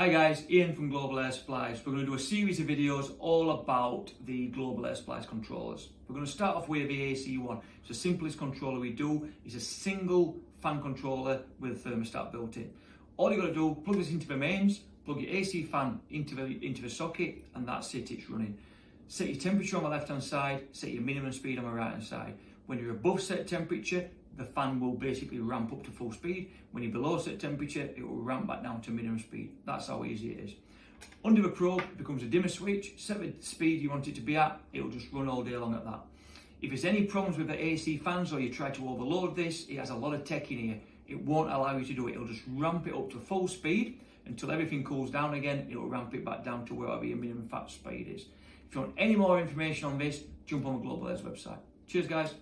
Hi guys, Ian from Global Air Supplies. We're going to do a series of videos all about the Global Air Supplies controllers. We're going to start off with the AC1. It's the simplest controller we do. It's a single fan controller with a thermostat built in. All you've got to do, plug this into the mains, plug your AC fan into the socket, and that's it, it's running. Set your temperature on the left hand side, set your minimum speed on the right hand side. When you're above set temperature, the fan will basically ramp up to full speed. When you're below set temperature, it will ramp back down to minimum speed. That's how easy it is. Under the probe, it becomes a dimmer switch. Set the speed you want it to be at, it will just run all day long at that. If there's any problems with the AC fans or you try to overload this, it has a lot of tech in here. It won't allow you to do it. It'll just ramp it up to full speed until everything cools down again. It'll ramp it back down to wherever your minimum fat speed is. If you want any more information on this, jump on the Global Air's website. Cheers, guys.